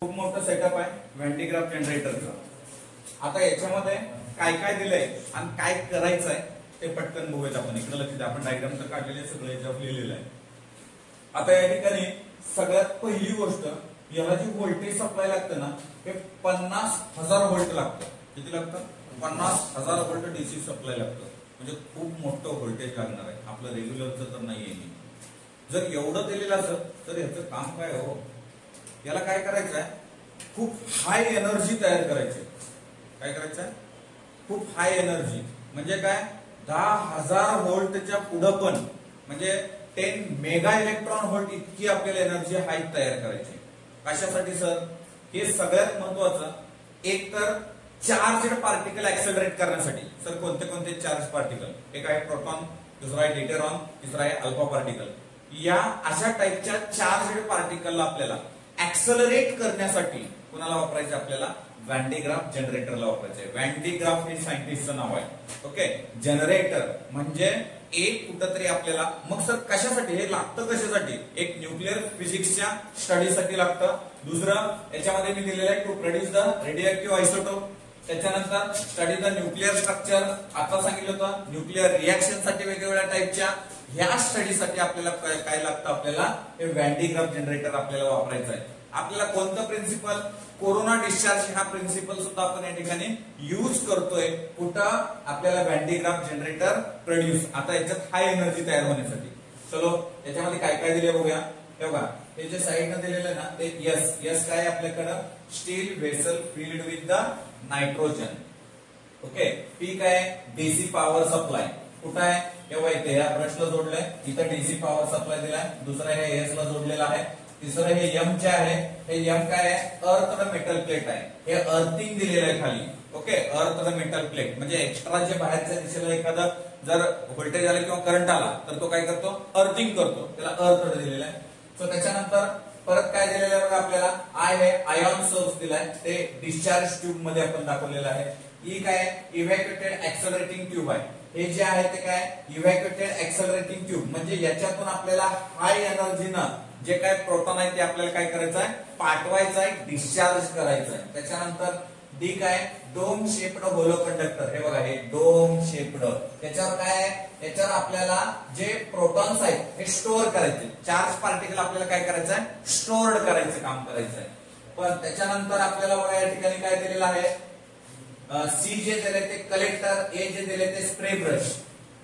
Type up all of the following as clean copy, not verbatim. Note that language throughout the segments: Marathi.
खूप मोठं सेटअप आहे व्हॅन्टिग्राफ जनरेटरचं। आता याच्यामध्ये काय काय दिलंय आणि काय करायचं आहे ते पटकन बघूयात आपण। इकडे लक्ष द्या, आपण डायग्राम तर काढलेले सगळं याच्यावर लिहिलेलं आहे। आता या ठिकाणी सगळ्यात पहिली गोष्ट, याला जी व्होल्टेज सप्लाय लागतं ना हे 50,000 व्होल्ट लागतं। किती लागतं? 50,000 व्होल्ट डीसी सप्लाय लागतं। म्हणजे खूप मोठं व्होल्टेज लागणार आहे, आपलं रेग्युलरचं तर नाहीये। जर एवढं दिलेलं असं तर याचं काम काय हो? याला काय करायचं आहे? खूप हाय एनर्जी तयार करायची। काय करायचं आहे? खूप हाय एनर्जी म्हणजे काय? 10,000 व्होल्टच्या पुढे पण, म्हणजे 10 मेगा इलेक्ट्रॉन व्होल्ट इतकी आपल्याला एनर्जी हाय तयार करायची। कशासाठी सर? हे सगळ्यात महत्वाचं, एक तर चार्ज पार्टिकल ऍक्सेलरेट करण्यासाठी। सर कोणते कोणते चार्ज पार्टिकल? एक आहे प्रोटॉन, दुसरा आहे ड्यूटेरॉन, तिसरा आहे अल्फा पार्टिकल। या अशा टाइपच्या चार्ज पार्टिकलला आपल्याला ऍक्सेलरेट करण्यासाठी कोणाला वापरायचं? आपल्याला व्हॅन्टिग्राफ जनरेटरला वापरायचं। व्हॅन्टिग्राफ हे सायंटिस्टचं नाव आहे। ओके, जनरेटर म्हणजे एक कुठंतरी आपल्याला, मग सर कशासाठी हे लागतं? कशासाठी? एक न्यूक्लिअर फिजिक्सच्या स्टडीसाठी लागतं। दुसरं याच्यामध्ये मी दिलेलं आहे to produce the radioactive isotope. त्याच्यानंतर स्टडी द न्यूक्लिअर स्ट्रक्चर, आता सांगितलं होतं न्यूक्लिअर रिएक्शन साठी वेगवेगळ्या टाइपच्या ह्या स्टडीसाठी आपल्याला काय लागतं? आपल्याला हे व्हॅन्टिग्राफ जनरेटर आपल्याला वापरायचं आहे। आपल्याला कोणतं प्रिन्सिपल? कोरोना डिस्चार्ज हा प्रिन्सिपल सुद्धा आपण या ठिकाणी यूज करतोय। कुठं? आपल्याला व्हॅन्टिग्राफ जनरेटर प्रोड्यूस, आता याच्यात हाय एनर्जी तयार होण्यासाठी। चलो याच्यामध्ये काय काय दिले बघूया। हे बघा, हे जे साइडनं दिलेलं ना ते यस काय आहे आपल्याकडं? Steel vessel filled with the nitrogen. Okay, P काय? DC power supply. कुठं आहे? तेव्हा इथे या ब्रशला जोडलंय, इथं डीसी पॉवर सप्लाय दिलाय। दुसरा हे एस ला जोडलेला आहे। तिसरं हे एम चे आहे, हे एम काय आहे? अर्थ मेटल प्लेट आहे। हे अर्थिंग दिलेलं आहे खाली। ओके, अर्थ मेटल प्लेट म्हणजे एक्स्ट्रा जे बाहेरच्या दिशेला एखादा जर व्होल्टेज आला किंवा करंट आला तर तो काय करतो? अर्थिंग करतो, त्याला अर्थ दिलेला आहे। सो त्याच्यानंतर परत काय दिलेलं आहे बघा आपल्याला? आय आहे, आयॉन सोर्स दिलाय, ते डिस्चार्ज ट्यूब मध्ये आपण दाखवलेलं आहे। ई काय? इव्हॅक्युएटेड ऍक्सेलरेटिंग ट्यूब आहे। हे जे आहे ते काय? इव्हॅक्युएटेड ऍक्सेलरेटिंग ट्यूब म्हणजे याच्यातून आपल्याला हाय एनर्जीनं जे काय प्रोटॉन आहे ते आपल्याला काय करायचं आहे? पाठवायचं आहे, डिस्चार्ज करायचं आहे। त्याच्यानंतर डी काय? डोम शेप्ड होलो कंडक्टर। हे बघा, हे डोम शेप्ड, त्याच्यावर काय आहे? याच्यावर आपल्याला जे प्रोटॉन्स आहेत हे स्टोअर करायचे। चार्ज पार्टिकल आपल्याला काय करायचं आहे? स्टोअर्ड करायचं काम करायचं आहे। पण त्याच्यानंतर आपल्याला बघा या ठिकाणी काय दिलेलं आहे? सी जे दिले ते कलेक्टर, ए जे दिले ते स्प्रे ब्रश।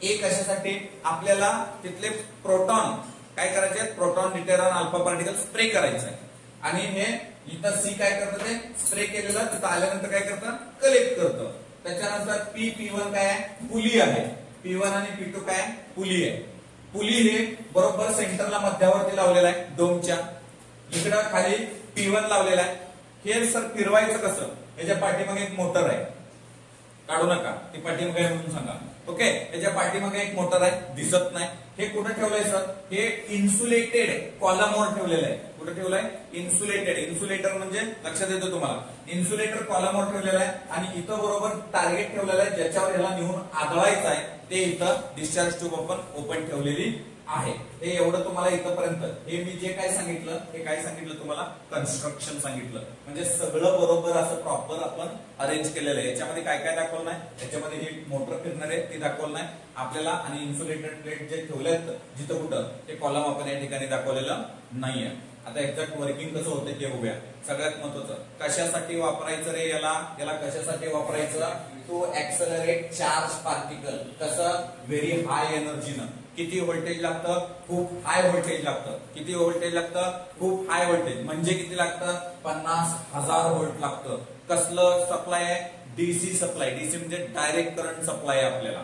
ए कशासाठी? आपल्याला तिथले प्रोटॉन काय करायचे? Proton, deuteron, alpha particle spray करायचं आहे। आणि हे इथं सी काय करतं? ते स्प्रे केलेलं तिथं आल्यानंतर काय करतं? कलेक्ट करतं। त्याच्यानंतर पी, P1 काय आहे? पुली आहे। P1 आणि P2 काय? पुली आहे। पुली हे बरोबर सेंटरला मध्यावरती लावलेलं आहे डोमच्या। इकडं खाली P1 लावलेला आहे। हे सर फिरवायचं कसं? याच्या पाठीमागे एक मोटर आहे, काढू नका ती पाठीमागे आहे म्हणून सांगा। ओके, याच्या पाठीमागे एक मोटर आहे, दिसत नाही। हे कुठे ठेवलंय सर? हे इन्सुलेटेड कॉलमवर ठेवलेलं आहे। कुठे ठेवलंय? इन्सुलेटेड। इन्सुलेटर म्हणजे लक्षात येतो तुम्हाला? इन्सुलेटर कॉलमवर ठेवलेला आहे आणि इथं बरोबर टार्गेट ठेवलेलं आहे ज्याच्यावर याला नेऊन आदळायचं आहे, ते इथं डिस्चार्ज ट्यूब आपण ओपन ठेवलेली आहे। हे एवढं तुम्हाला इथपर्यंत, हे मी जे काय सांगितलं हे काय सांगितलं तुम्हाला? कन्स्ट्रक्शन सांगितलं। म्हणजे सगळं बरोबर असं प्रॉपर आपण अरेंज केलेलं आहे। याच्यामध्ये काय काय दाखवलं नाही? याच्यामध्ये ही मोटर फिरणार आहे ती दाखवलं नाही आपल्याला, आणि इन्सुलेटेड प्लेट जे ठेवलेत जिथं कुठं ते कॉलम आपण या ठिकाणी दाखवलेलं नाहीये। आता एक्झॅक्ट वर्किंग कसं होतं ते बघूया। सगळ्यात महत्वाचं, कशासाठी वापरायचं रे याला? याला कशासाठी वापरायचं? To accelerate charge particle. कसं? व्हेरी हाय एनर्जीनं। किती व्होल्टेज लागतं? खूप हाय व्होल्टेज लागतं। किती व्होल्टेज लागतं? खूप हाय व्होल्टेज म्हणजे किती लागतं? 50,000 व्होल्ट लागतं। कसलं सप्लाय आहे? DC supply. डीसी म्हणजे डायरेक्ट करंट सप्लाय आहे आपल्याला।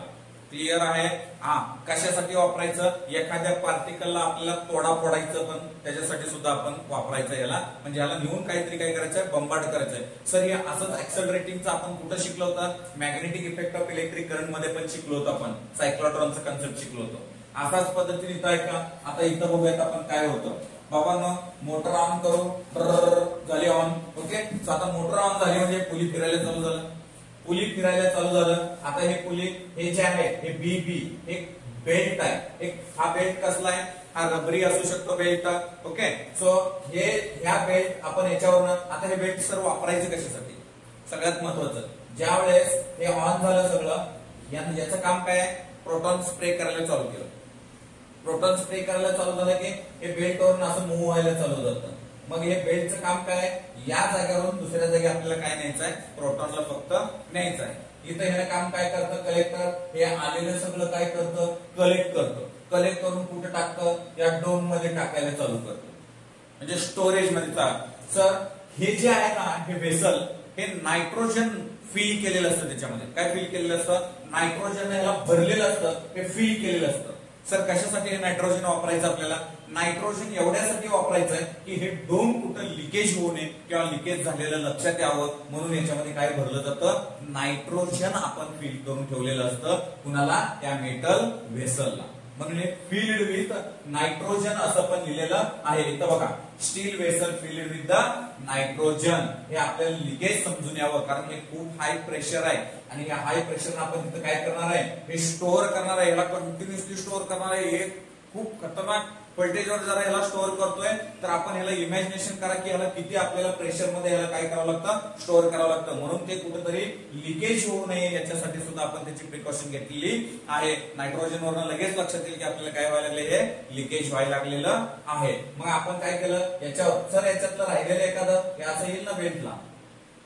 क्लिअर आहे? हा, कशासाठी वापरायचं? एखाद्या पार्टिकलला आपल्याला तोडा फोडायचं, पण त्याच्यासाठी सुद्धा आपण वापरायचं याला। म्हणजे याला नेऊन काहीतरी काय करायचंय? बंबार्ड करायचंय। सर हे असंच ऍक्सेलरेटिंगचं आपण कुठं शिकलो होतं? Magnetic effect of electric current मध्ये पण शिकलो होतो आपण, सायक्लोट्रॉनचं कन्सेप्ट शिकलो होतो। असाच पद्धतीने इथं आहे का? आता इथं बघूयात आपण काय होतं। बाबांनो, मोटर ऑन करू, झाली ऑन। ओके, आता मोटर ऑन झाली म्हणजे पुली फिरायला चालू झालं। पुली फिरायला चालू झालं। आता हे पुली, हे जे आहे हे बी एक बेल्ट आहे। एक हा बेल्ट कसला आहे? हा रबरी असू शकतो बेल्ट. ओके, सो ह्या बेल्ट आपण याच्यावरनं, आता हे बेल्ट सर वापरायचे कशासाठी, सगळ्यात महत्वाचं, ज्या वेळेस हे ऑन झालं सगळं, याचं काम काय आहे, प्रोटॉन स्प्रे करायला चालू केलं. प्रोटॉन स्प्रे करायला चालू झालं की हे बेल्ट वरून असं मूव्ह व्हायला चालू जातं. मग हे बेल्टचं काम काय, या जागेवरून दुसऱ्या जागी आपल्याला काय न्यायचं आहे, प्रोटॉनला फक्त न्यायचं आहे. इथं हे काम काय करतं, कलेक्टर हे आलेलं सगळं काय करतं, कलेक्ट करतं. कलेक्ट करून कुठे टाकतं, या डोम मध्ये टाकायला चालू करतं, म्हणजे स्टोरेज मध्ये. सर हे जे आहे ना, हे व्हेसल हे नायट्रोजन फिल केलेलं असतं. त्याच्यामध्ये काय फिल केलेलं असतं, नायट्रोजन याला भरलेलं असतं, हे फिल केलेलं असतं. सर कशासाठी हे नायट्रोजन वापरायचं, आपल्याला नायट्रोजन एवढ्यासाठी वापरायचं आहे की हे डोम कुठं लिकेज होऊ नये किंवा लिकेज झालेलं लक्षात यावं म्हणून याच्यामध्ये काय भरलं जातं, नायट्रोजन आपण फिल करून ठेवलेलं असतं. कुणाला, या मेटल व्हेसलला. म्हणून हे फिल्ड विथ नायट्रोजन असं पण लिहिलेलं आहे. इथं बघा, steel vessel field with the nitrogen. हे आपल्याला लिकेज समजून यावं, कारण हे खूप हाय प्रेशर आहे आणि या हाय प्रेशर आपण तिथं काय करणार आहे, हे स्टोअर करणार आहे. याला कंटिन्युअसली स्टोअर करणार आहे. हे खूप खतरनाक व्होल्टेजवर जरा याला स्टोअर करतोय, तर आपण ह्याला इमॅजिनेशन करा की ह्याला किती आपल्याला प्रेशर मध्ये ह्याला काय करावं लागतं, स्टोअर करावं लागतं. म्हणून ते कुठेतरी लिकेज होऊ नये याच्यासाठी सुद्धा आपण त्याची प्रिकॉशन घेतलेली आहे. नायट्रोजन वरून लगेच लक्षात येईल की आपल्याला काय व्हायला लागले, हे लिकेज व्हायला लागलेलं आहे. मग आपण काय केलं, याच्यावर सर याच्यातलं राहिलेलं एखादं हे असं येईल ना बेल्टला,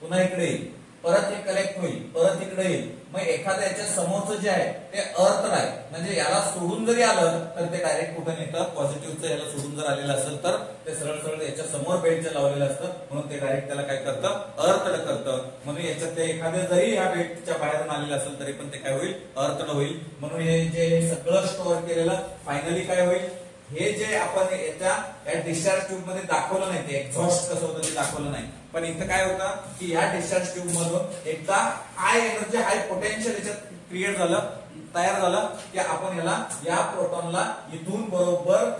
पुन्हा इकडे येईल, परत हे कलेक्ट होईल, परत इकडे येईल. मग एखाद्या याच्या समोरचं जे आहे ते अर्थ आहे, म्हणजे याला सोडून जरी आलं तर ते डायरेक्ट कुठे नेतं, पॉझिटिव्हचं याला सोडून जर आलेलं असेल तर ते सरळ सरळ याच्या समोर बेल्टचं लावलेलं असतं, म्हणून ते डायरेक्ट त्याला काय करतं, अर्थड करतं. म्हणून याच्यातले एखादे जरी ह्या बेल्टच्या बाहेरून आलेलं असेल तरी पण ते काय होईल, अर्थड होईल. म्हणून हे जे सगळं स्टोअर केलेलं फायनली काय होईल, हे जे आपण या डिस्चार्ज ट्यूब मध्ये दाखवलं नाही, ते एक्झॉस्ट कसं होतं ते दाखवलं नाही, पण इथं काय होतं की या डिस्चार्ज ट्यूब मधून एकदा हाय एनर्जी, हाय पोटेन्शियल याच्यात क्रिएट झालं, तयार झालं की आपण याला, या प्रोटॉनला इथून बरोबर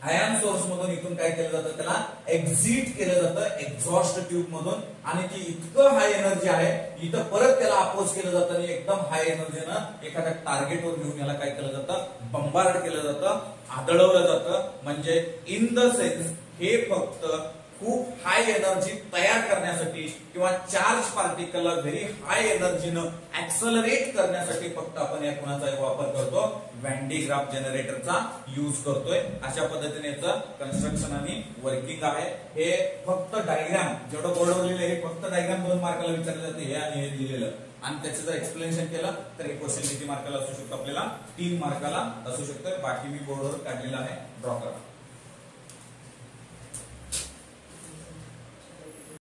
आयन सोर्स मधून इथून काय केलं जातं, त्याला एक्झिट केलं जातं एक्झॉस्ट ट्यूब मधून. आणि ती इतकं हाय एनर्जी आहे, इथं परत त्याला अपोज केलं जातं आणि एकदम हाय एनर्जीनं एखाद्या टार्गेटवर घेऊन याला काय केलं जातं, बंबार्ड केलं जातं, आदळवलं जातं. म्हणजे इन द सेन्स हे फक्त खूप हाय एनर्जी तयार करण्यासाठी किंवा चार्ज पार्टिकलला व्हेरी हाय एनर्जीनं ऍक्सलरेट करण्यासाठी फक्त आपण या कोणाचा वापर करतो, व्हॅन डी ग्राफ जनरेटरचा यूज करतोय. अशा पद्धतीने याचं कन्स्ट्रक्शन आणि वर्किंग आहे. हे फक्त डायग्राम जेवढं बोर्डवर लिहिलं हे फक्त डायग्राम 2 मार्काला विचारले जाते, हे आणि हे लिहिलेलं, आणि त्याचं जर एक्सप्लेनेशन केलं तर हे क्वेश्चन किती मार्काला असू शकतो, आपल्याला 3 मार्काला असू शकतं. बाकी मी बोर्डवर काढलेला आहे, ड्रॉ करा.